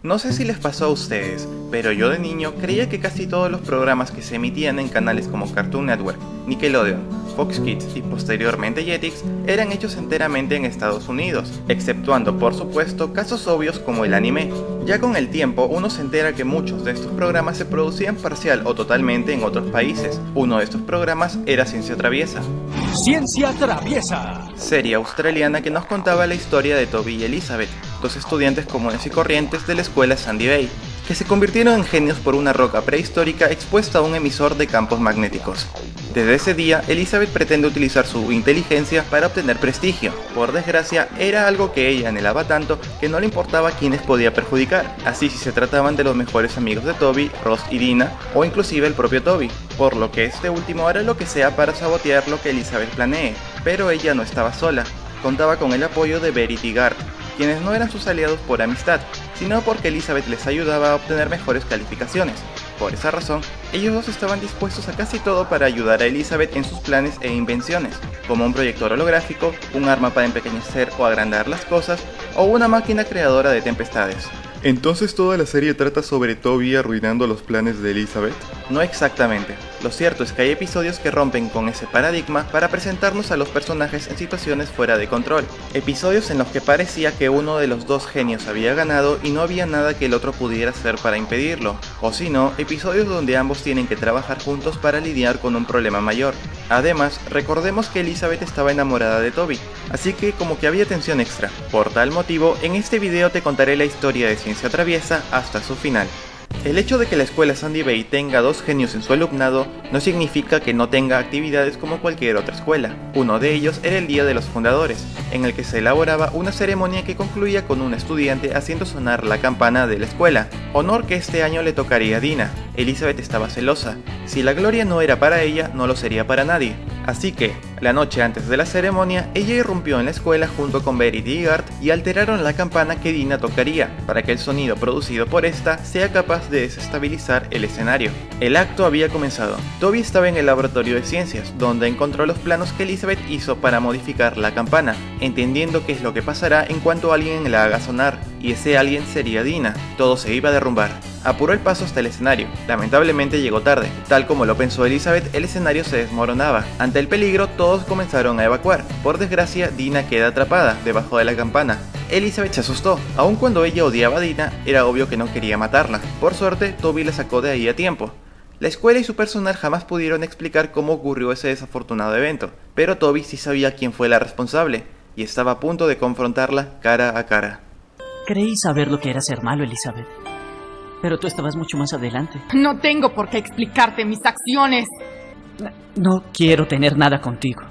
No sé si les pasó a ustedes, pero yo de niño creía que casi todos los programas que se emitían en canales como Cartoon Network, Nickelodeon, Fox Kids y posteriormente Jetix eran hechos enteramente en Estados Unidos, exceptuando por supuesto casos obvios como el anime. Ya con el tiempo uno se entera que muchos de estos programas se producían parcial o totalmente en otros países. Uno de estos programas era Ciencia Traviesa. Ciencia Traviesa. Serie australiana que nos contaba la historia de Toby y Elizabeth, dos estudiantes comunes y corrientes de la escuela Sandy Bay, que se convirtieron en genios por una roca prehistórica expuesta a un emisor de campos magnéticos. Desde ese día, Elizabeth pretende utilizar su inteligencia para obtener prestigio. Por desgracia, era algo que ella anhelaba tanto que no le importaba quiénes podía perjudicar, así si se trataban de los mejores amigos de Toby, Ross y Dina, o inclusive el propio Toby, por lo que este último hará lo que sea para sabotear lo que Elizabeth planee. Pero ella no estaba sola, contaba con el apoyo de Verity y Garth, quienes no eran sus aliados por amistad, sino porque Elizabeth les ayudaba a obtener mejores calificaciones. Por esa razón, ellos dos estaban dispuestos a casi todo para ayudar a Elizabeth en sus planes e invenciones, como un proyector holográfico, un arma para empequeñecer o agrandar las cosas, o una máquina creadora de tempestades. ¿Entonces toda la serie trata sobre Toby arruinando los planes de Elizabeth? No exactamente. Lo cierto es que hay episodios que rompen con ese paradigma para presentarnos a los personajes en situaciones fuera de control. Episodios en los que parecía que uno de los dos genios había ganado y no había nada que el otro pudiera hacer para impedirlo. O si no, episodios donde ambos tienen que trabajar juntos para lidiar con un problema mayor. Además, recordemos que Elizabeth estaba enamorada de Toby, así que como que había tensión extra. Por tal motivo, en este video te contaré la historia de Ciencia Traviesa hasta su final. El hecho de que la escuela Sandy Bay tenga dos genios en su alumnado no significa que no tenga actividades como cualquier otra escuela. Uno de ellos era el Día de los Fundadores, en el que se elaboraba una ceremonia que concluía con un estudiante haciendo sonar la campana de la escuela, honor que este año le tocaría a Dina. Elizabeth estaba celosa. Si la gloria no era para ella, no lo sería para nadie. Así que, la noche antes de la ceremonia, ella irrumpió en la escuela junto con Verity y Garth y alteraron la campana que Dina tocaría, para que el sonido producido por esta sea capaz de desestabilizar el escenario. El acto había comenzado. Toby estaba en el laboratorio de ciencias, donde encontró los planos que Elizabeth hizo para modificar la campana, entendiendo qué es lo que pasará en cuanto alguien la haga sonar, y ese alguien sería Dina. Todo se iba a derrumbar. Apuró el paso hasta el escenario. Lamentablemente llegó tarde. Tal como lo pensó Elizabeth, el escenario se desmoronaba. Ante el peligro, todos comenzaron a evacuar. Por desgracia, Dina queda atrapada debajo de la campana. Elizabeth se asustó. Aun cuando ella odiaba a Dina, era obvio que no quería matarla. Por suerte, Toby la sacó de ahí a tiempo. La escuela y su personal jamás pudieron explicar cómo ocurrió ese desafortunado evento, pero Toby sí sabía quién fue la responsable, y estaba a punto de confrontarla cara a cara. Creí saber lo que era ser malo, Elizabeth. Pero tú estabas mucho más adelante. No tengo por qué explicarte mis acciones. No quiero tener nada contigo.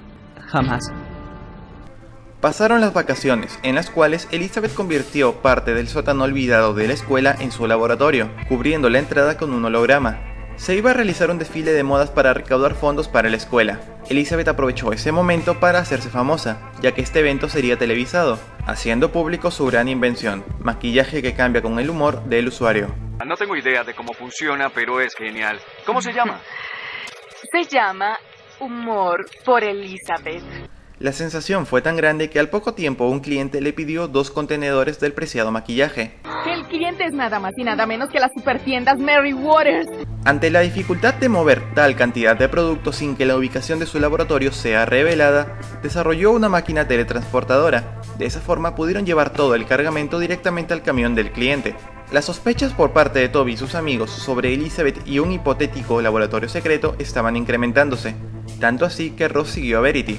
Jamás. Pasaron las vacaciones, en las cuales Elizabeth convirtió parte del sótano olvidado de la escuela en su laboratorio, cubriendo la entrada con un holograma. Se iba a realizar un desfile de modas para recaudar fondos para la escuela. Elizabeth aprovechó ese momento para hacerse famosa, ya que este evento sería televisado, haciendo público su gran invención, maquillaje que cambia con el humor del usuario. No tengo idea de cómo funciona, pero es genial. ¿Cómo se llama? Se llama Humor por Elizabeth. La sensación fue tan grande que al poco tiempo un cliente le pidió 2 contenedores del preciado maquillaje. El cliente es nada más y nada menos que las supertiendas Mary Waters. Ante la dificultad de mover tal cantidad de productos sin que la ubicación de su laboratorio sea revelada, desarrolló una máquina teletransportadora. De esa forma pudieron llevar todo el cargamento directamente al camión del cliente. Las sospechas por parte de Toby y sus amigos sobre Elizabeth y un hipotético laboratorio secreto estaban incrementándose, tanto así que Ross siguió a Verity,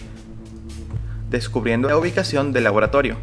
descubriendo la ubicación del laboratorio.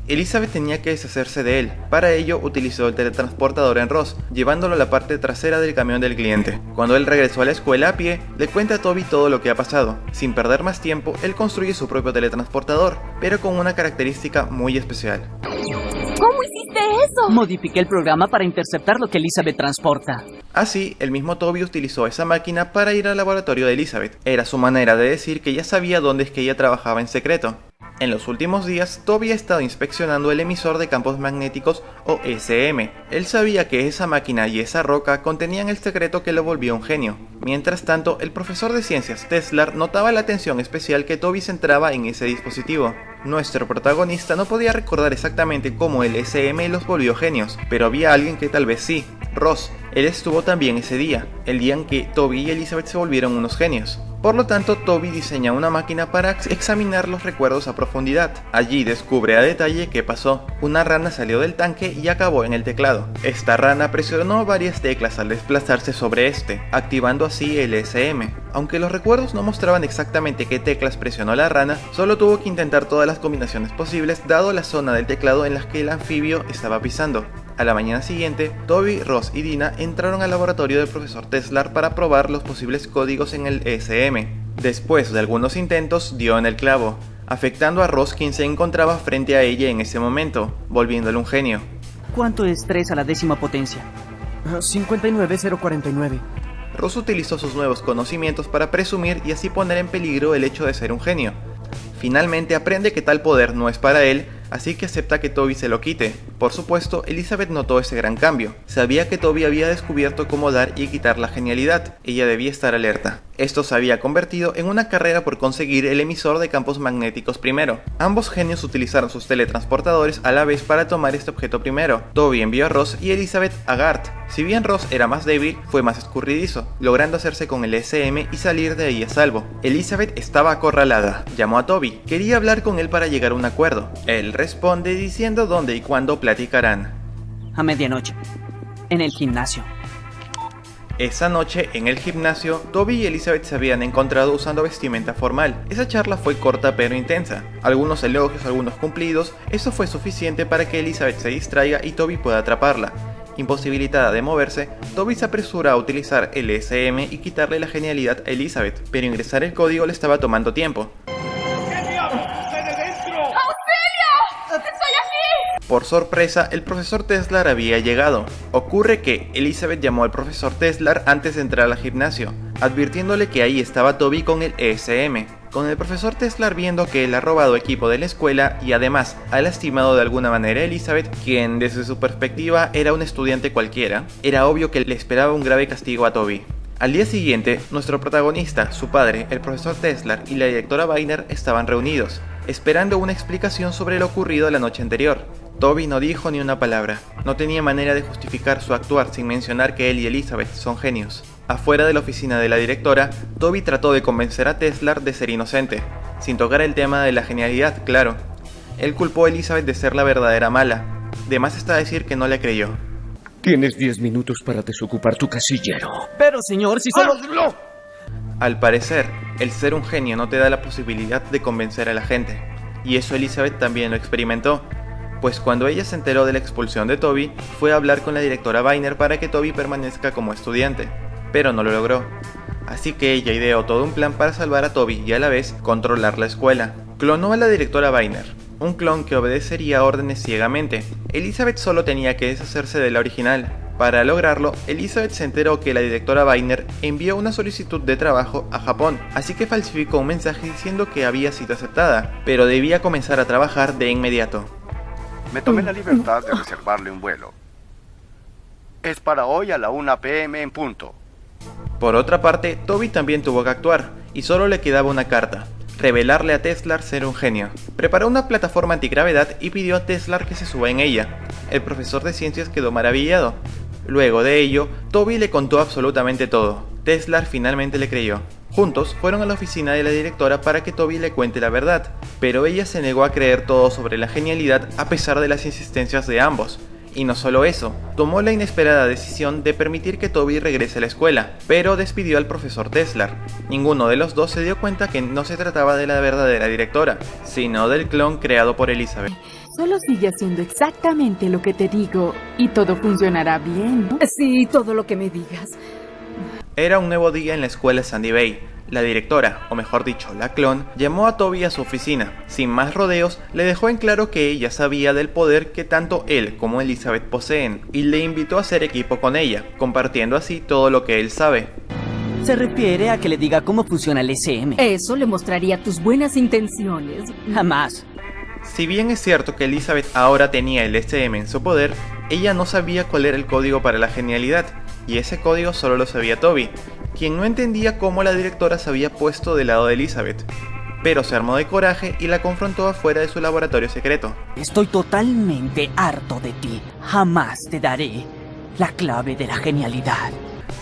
Elizabeth tenía que deshacerse de él. Para ello utilizó el teletransportador en Ross, llevándolo a la parte trasera del camión del cliente. Cuando él regresó a la escuela a pie, le cuenta a Toby todo lo que ha pasado. Sin perder más tiempo, él construye su propio teletransportador, pero con una característica muy especial. ¿Cómo hiciste eso? Modifiqué el programa para interceptar lo que Elizabeth transporta. Así, el mismo Toby utilizó esa máquina para ir al laboratorio de Elizabeth. Era su manera de decir que ya sabía dónde es que ella trabajaba en secreto. En los últimos días, Toby ha estado inspeccionando el emisor de campos magnéticos o ECM. Él sabía que esa máquina y esa roca contenían el secreto que lo volvió un genio. Mientras tanto, el profesor de ciencias Teslar notaba la atención especial que Toby centraba en ese dispositivo. Nuestro protagonista no podía recordar exactamente cómo el SM los volvió genios, pero había alguien que tal vez sí, Ross. Él estuvo también ese día, el día en que Toby y Elizabeth se volvieron unos genios. Por lo tanto, Toby diseña una máquina para examinar los recuerdos a profundidad. Allí descubre a detalle qué pasó. Una rana salió del tanque y acabó en el teclado. Esta rana presionó varias teclas al desplazarse sobre este, activando así el SM. Aunque los recuerdos no mostraban exactamente qué teclas presionó la rana, solo tuvo que intentar todas las combinaciones posibles dado la zona del teclado en la que el anfibio estaba pisando. A la mañana siguiente, Toby, Ross y Dina entraron al laboratorio del profesor Teslar para probar los posibles códigos en el SM. Después de algunos intentos, dio en el clavo, afectando a Ross, quien se encontraba frente a ella en ese momento, volviéndole un genio. ¿Cuánto es 3 a la 10ª potencia? 59049. Ross utilizó sus nuevos conocimientos para presumir y así poner en peligro el hecho de ser un genio. Finalmente aprende que tal poder no es para él, así que acepta que Toby se lo quite. Por supuesto, Elizabeth notó ese gran cambio. Sabía que Toby había descubierto cómo dar y quitar la genialidad. Ella debía estar alerta. Esto se había convertido en una carrera por conseguir el emisor de campos magnéticos primero. Ambos genios utilizaron sus teletransportadores a la vez para tomar este objeto primero. Toby envió a Ross y Elizabeth a Gart. Si bien Ross era más débil, fue más escurridizo, logrando hacerse con el SM y salir de ahí a salvo. Elizabeth estaba acorralada. Llamó a Toby. Quería hablar con él para llegar a un acuerdo. Él responde diciendo dónde y cuándo platicarán. A medianoche. En el gimnasio. Esa noche, en el gimnasio, Toby y Elizabeth se habían encontrado usando vestimenta formal. Esa charla fue corta pero intensa. Algunos elogios, algunos cumplidos. Eso fue suficiente para que Elizabeth se distraiga y Toby pueda atraparla. Imposibilitada de moverse, Toby se apresura a utilizar el SM y quitarle la genialidad a Elizabeth, pero ingresar el código le estaba tomando tiempo. Por sorpresa, el profesor Teslar había llegado. Ocurre que Elizabeth llamó al profesor Teslar antes de entrar al gimnasio, advirtiéndole que ahí estaba Toby con el SM. Con el profesor Teslar viendo que él ha robado equipo de la escuela y además ha lastimado de alguna manera a Elizabeth, quien desde su perspectiva era un estudiante cualquiera, era obvio que le esperaba un grave castigo a Toby. Al día siguiente, nuestro protagonista, su padre, el profesor Teslar y la directora Viner estaban reunidos, esperando una explicación sobre lo ocurrido la noche anterior. Toby no dijo ni una palabra, no tenía manera de justificar su actuar sin mencionar que él y Elizabeth son genios. Afuera de la oficina de la directora, Toby trató de convencer a Teslar de ser inocente, sin tocar el tema de la genialidad, claro. Él culpó a Elizabeth de ser la verdadera mala, de más está decir que no le creyó. Tienes 10 minutos para desocupar tu casillero. Pero señor, si solo... Al parecer, el ser un genio no te da la posibilidad de convencer a la gente, y eso Elizabeth también lo experimentó. Pues cuando ella se enteró de la expulsión de Toby, fue a hablar con la directora Viner para que Toby permanezca como estudiante, pero no lo logró. Así que ella ideó todo un plan para salvar a Toby y a la vez controlar la escuela. Clonó a la directora Viner, un clon que obedecería órdenes ciegamente. Elizabeth solo tenía que deshacerse de la original. Para lograrlo, Elizabeth se enteró que la directora Viner envió una solicitud de trabajo a Japón, así que falsificó un mensaje diciendo que había sido aceptada, pero debía comenzar a trabajar de inmediato. Me tomé la libertad de reservarle un vuelo. Es para hoy a la 1 p.m. en punto. Por otra parte, Toby también tuvo que actuar, y solo le quedaba una carta: revelarle a Teslar ser un genio. Preparó una plataforma antigravedad y pidió a Teslar que se suba en ella. El profesor de ciencias quedó maravillado. Luego de ello, Toby le contó absolutamente todo. Teslar finalmente le creyó. Juntos fueron a la oficina de la directora para que Toby le cuente la verdad, pero ella se negó a creer todo sobre la genialidad a pesar de las insistencias de ambos. Y no solo eso, tomó la inesperada decisión de permitir que Toby regrese a la escuela, pero despidió al profesor Teslar. Ninguno de los dos se dio cuenta que no se trataba de la verdadera directora, sino del clon creado por Elizabeth. Solo sigue haciendo exactamente lo que te digo y todo funcionará bien, ¿no? Sí, todo lo que me digas. Era un nuevo día en la escuela Sandy Bay. La directora, o mejor dicho, la clon, llamó a Toby a su oficina. Sin más rodeos, le dejó en claro que ella sabía del poder que tanto él como Elizabeth poseen, y le invitó a hacer equipo con ella, compartiendo así todo lo que él sabe. Se refiere a que le diga cómo funciona el SM. Eso le mostraría tus buenas intenciones. Jamás. Si bien es cierto que Elizabeth ahora tenía el SM en su poder, ella no sabía cuál era el código para la genialidad, y ese código solo lo sabía Toby, quien no entendía cómo la directora se había puesto del lado de Elizabeth. pero se armó de coraje y la confrontó afuera de su laboratorio secreto. Estoy totalmente harto de ti. Jamás te daré la clave de la genialidad.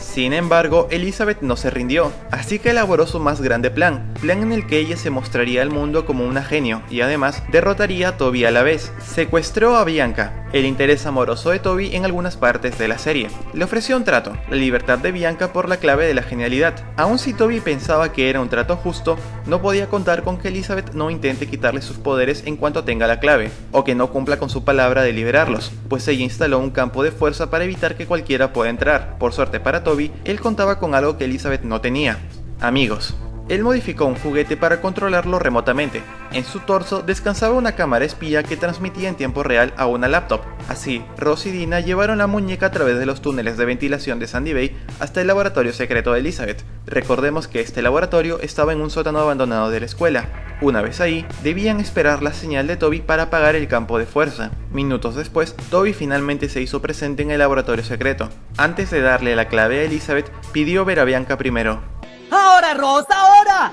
Sin embargo, Elizabeth no se rindió, así que elaboró su más grande plan en el que ella se mostraría al mundo como una genio y además derrotaría a Toby a la vez. Secuestró a Bianca, el interés amoroso de Toby en algunas partes de la serie. Le ofreció un trato, la libertad de Bianca por la clave de la genialidad. Aun si Toby pensaba que era un trato justo, no podía contar con que Elizabeth no intente quitarle sus poderes en cuanto tenga la clave, o que no cumpla con su palabra de liberarlos, pues ella instaló un campo de fuerza para evitar que cualquiera pueda entrar. Por suerte para Toby, él contaba con algo que Elizabeth no tenía: amigos. Él modificó un juguete para controlarlo remotamente. En su torso descansaba una cámara espía que transmitía en tiempo real a una laptop. Así, Ross y Dina llevaron la muñeca a través de los túneles de ventilación de Sandy Bay hasta el laboratorio secreto de Elizabeth. Recordemos que este laboratorio estaba en un sótano abandonado de la escuela. Una vez ahí, debían esperar la señal de Toby para apagar el campo de fuerza. Minutos después, Toby finalmente se hizo presente en el laboratorio secreto. Antes de darle la clave a Elizabeth, pidió ver a Bianca primero. ¡Ahora, Ross, ahora!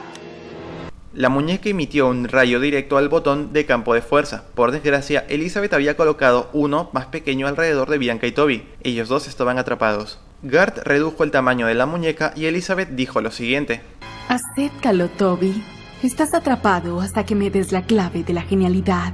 La muñeca emitió un rayo directo al botón de campo de fuerza. Por desgracia, Elizabeth había colocado uno más pequeño alrededor de Bianca y Toby. Ellos dos estaban atrapados. Garth redujo el tamaño de la muñeca y Elizabeth dijo lo siguiente: Acéptalo, Toby. Estás atrapado hasta que me des la clave de la genialidad.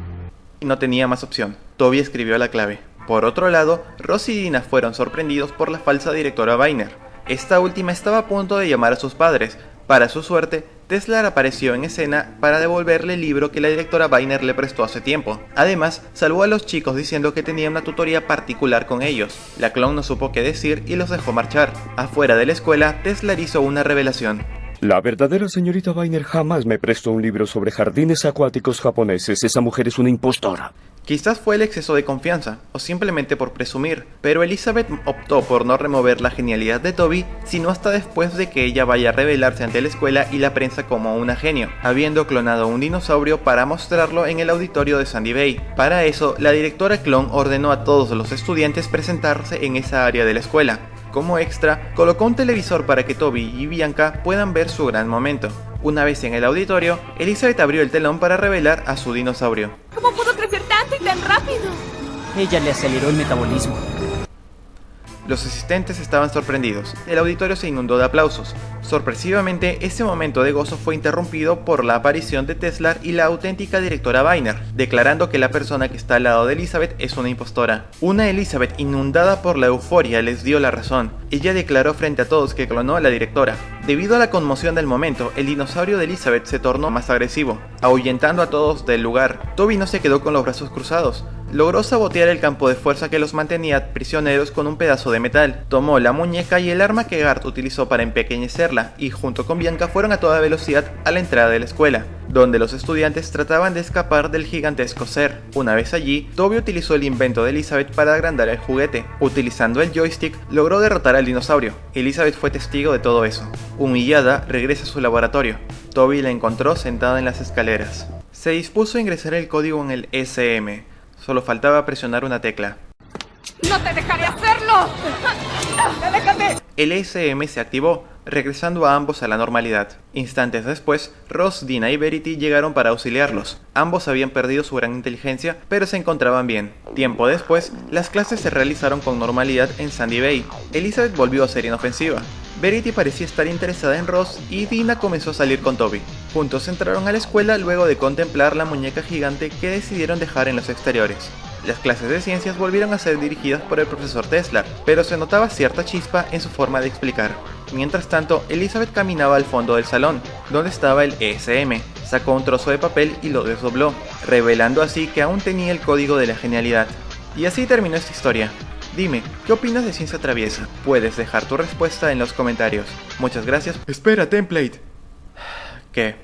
Y no tenía más opción. Toby escribió la clave. Por otro lado, Ross y Dina fueron sorprendidos por la falsa directora Viner. Esta última estaba a punto de llamar a sus padres. Para su suerte, Teslar apareció en escena para devolverle el libro que la directora Viner le prestó hace tiempo. Además, salvó a los chicos diciendo que tenía una tutoría particular con ellos. La clon no supo qué decir y los dejó marchar. Afuera de la escuela, Teslar hizo una revelación. La verdadera señorita Viner jamás me prestó un libro sobre jardines acuáticos japoneses. Esa mujer es una impostora. Quizás fue el exceso de confianza, o simplemente por presumir, pero Elizabeth optó por no remover la genialidad de Toby, sino hasta después de que ella vaya a revelarse ante la escuela y la prensa como una genio, habiendo clonado un dinosaurio para mostrarlo en el auditorio de Sandy Bay. Para eso, la directora clon ordenó a todos los estudiantes presentarse en esa área de la escuela. Como extra, colocó un televisor para que Toby y Bianca puedan ver su gran momento. Una vez en el auditorio, Elizabeth abrió el telón para revelar a su dinosaurio. ¿Cómo pudo crecer tanto y tan rápido? Ella le aceleró el metabolismo. Los asistentes estaban sorprendidos. El auditorio se inundó de aplausos. Sorpresivamente, ese momento de gozo fue interrumpido por la aparición de Teslar y la auténtica directora Viner, declarando que la persona que está al lado de Elizabeth es una impostora. Una Elizabeth inundada por la euforia les dio la razón. Ella declaró frente a todos que clonó a la directora. Debido a la conmoción del momento, el dinosaurio de Elizabeth se tornó más agresivo, ahuyentando a todos del lugar. Toby no se quedó con los brazos cruzados. Logró sabotear el campo de fuerza que los mantenía prisioneros con un pedazo de metal. Tomó la muñeca y el arma que Garth utilizó para empequeñecerla y junto con Bianca fueron a toda velocidad a la entrada de la escuela, donde los estudiantes trataban de escapar del gigantesco ser. Una vez allí, Toby utilizó el invento de Elizabeth para agrandar el juguete. Utilizando el joystick, logró derrotar al dinosaurio. Elizabeth fue testigo de todo eso. Humillada, regresa a su laboratorio. Toby la encontró sentada en las escaleras. Se dispuso a ingresar el código en el SM. Solo faltaba presionar una tecla. ¡No te dejaré hacerlo! ¡Déjate! El SM se activó, regresando a ambos a la normalidad. Instantes después, Ross, Dina y Verity llegaron para auxiliarlos. Ambos habían perdido su gran inteligencia, pero se encontraban bien. Tiempo después, las clases se realizaron con normalidad en Sandy Bay. Elizabeth volvió a ser inofensiva. Verity parecía estar interesada en Ross y Dina comenzó a salir con Toby. Juntos entraron a la escuela luego de contemplar la muñeca gigante que decidieron dejar en los exteriores. Las clases de ciencias volvieron a ser dirigidas por el profesor Teslar, pero se notaba cierta chispa en su forma de explicar. Mientras tanto, Elizabeth caminaba al fondo del salón, donde estaba el ESM. Sacó un trozo de papel y lo desdobló, revelando así que aún tenía el código de la genialidad. Y así terminó esta historia. Dime, ¿qué opinas de Ciencia Traviesa? Puedes dejar tu respuesta en los comentarios. Muchas gracias. Espera, Template. ¿Qué?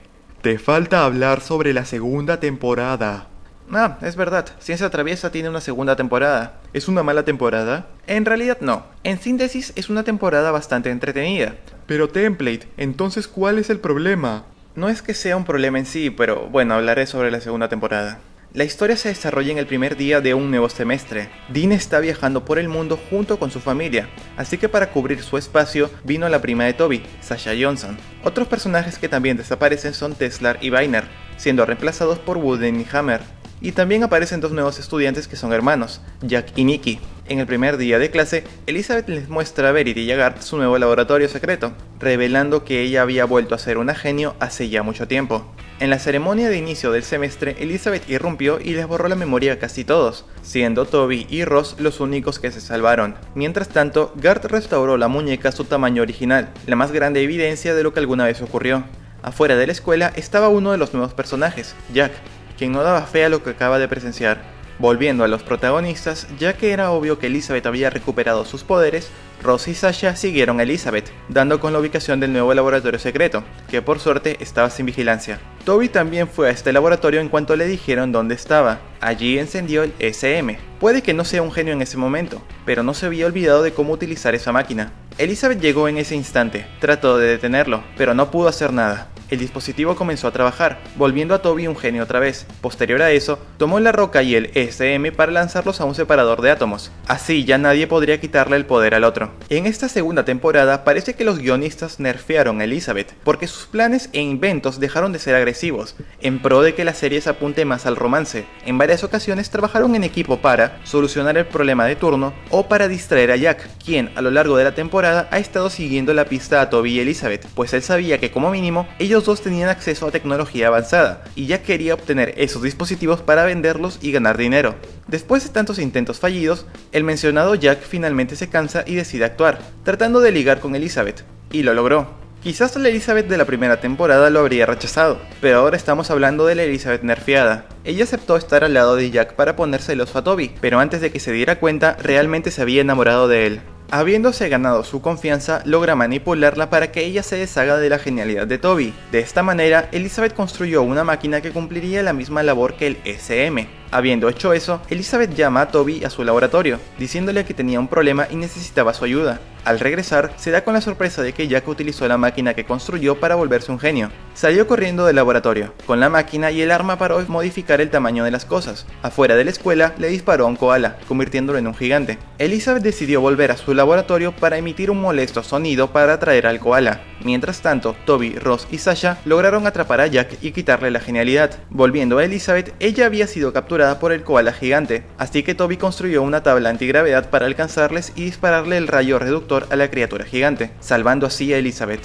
Te falta hablar sobre la segunda temporada. Ah, es verdad, Ciencia Traviesa tiene una segunda temporada. ¿Es una mala temporada? En realidad no. En síntesis, es una temporada bastante entretenida. Pero Template, entonces ¿cuál es el problema? No es que sea un problema en sí, pero bueno, hablaré sobre la segunda temporada. La historia se desarrolla en el primer día de un nuevo semestre. Dean está viajando por el mundo junto con su familia, así que para cubrir su espacio vino la prima de Toby, Sasha Johnson. Otros personajes que también desaparecen son Teslar y Viner, siendo reemplazados por Wooden y Hammer. Y también aparecen dos nuevos estudiantes que son hermanos, Jack y Nikki. En el primer día de clase, Elizabeth les muestra a Verity y a Garth su nuevo laboratorio secreto, revelando que ella había vuelto a ser una genio hace ya mucho tiempo. En la ceremonia de inicio del semestre, Elizabeth irrumpió y les borró la memoria a casi todos, siendo Toby y Ross los únicos que se salvaron. Mientras tanto, Garth restauró la muñeca a su tamaño original, la más grande evidencia de lo que alguna vez ocurrió. Afuera de la escuela estaba uno de los nuevos personajes, Jack, quien no daba fe a lo que acaba de presenciar. Volviendo a los protagonistas, ya que era obvio que Elizabeth había recuperado sus poderes, Ross y Sasha siguieron a Elizabeth, dando con la ubicación del nuevo laboratorio secreto, que por suerte estaba sin vigilancia. Toby también fue a este laboratorio en cuanto le dijeron dónde estaba. Allí encendió el SM. Puede que no sea un genio en ese momento, pero no se había olvidado de cómo utilizar esa máquina. Elizabeth llegó en ese instante, trató de detenerlo, pero no pudo hacer nada. El dispositivo comenzó a trabajar, volviendo a Toby un genio otra vez. Posterior a eso, tomó la roca y el SM para lanzarlos a un separador de átomos. Así ya nadie podría quitarle el poder al otro. En esta segunda temporada parece que los guionistas nerfearon a Elizabeth, porque sus planes e inventos dejaron de ser agresivos, en pro de que la serie se apunte más al romance. En varias ocasiones trabajaron en equipo para solucionar el problema de turno o para distraer a Jack, quien a lo largo de la temporada ha estado siguiendo la pista a Toby y Elizabeth, pues él sabía que como mínimo ellos dos tenían acceso a tecnología avanzada, y ya quería obtener esos dispositivos para venderlos y ganar dinero. Después de tantos intentos fallidos, el mencionado Jack finalmente se cansa y decide actuar, tratando de ligar con Elizabeth, y lo logró. Quizás la Elizabeth de la primera temporada lo habría rechazado, pero ahora estamos hablando de la Elizabeth nerfeada. Ella aceptó estar al lado de Jack para poner celoso a Toby, pero antes de que se diera cuenta, realmente se había enamorado de él. Habiéndose ganado su confianza, logra manipularla para que ella se deshaga de la genialidad de Toby. De esta manera, Elizabeth construyó una máquina que cumpliría la misma labor que el SM. Habiendo hecho eso, Elizabeth llama a Toby a su laboratorio, diciéndole que tenía un problema y necesitaba su ayuda. Al regresar, se da con la sorpresa de que Jack utilizó la máquina que construyó para volverse un genio. Salió corriendo del laboratorio, con la máquina y el arma para modificar el tamaño de las cosas. Afuera de la escuela, le disparó a un koala, convirtiéndolo en un gigante. Elizabeth decidió volver a su laboratorio para emitir un molesto sonido para atraer al koala. Mientras tanto, Toby, Ross y Sasha lograron atrapar a Jack y quitarle la genialidad. Volviendo a Elizabeth, ella había sido capturada por el koala gigante, así que Toby construyó una tabla antigravedad para alcanzarles y dispararle el rayo reductor a la criatura gigante, salvando así a Elizabeth.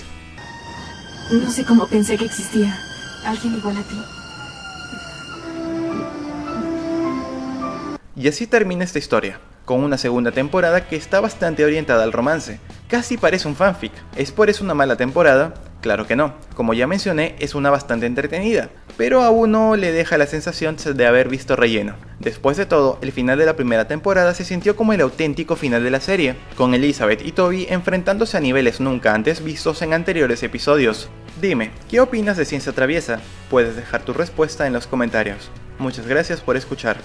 No sé cómo pensé que existía alguien igual a ti. Y así termina esta historia, con una segunda temporada que está bastante orientada al romance. Casi parece un fanfic. ¿Es por eso una mala temporada? Claro que no. Como ya mencioné, es una bastante entretenida, pero a uno le deja la sensación de haber visto relleno. Después de todo, el final de la primera temporada se sintió como el auténtico final de la serie, con Elizabeth y Toby enfrentándose a niveles nunca antes vistos en anteriores episodios. Dime, ¿qué opinas de Ciencia Traviesa? Puedes dejar tu respuesta en los comentarios. Muchas gracias por escuchar.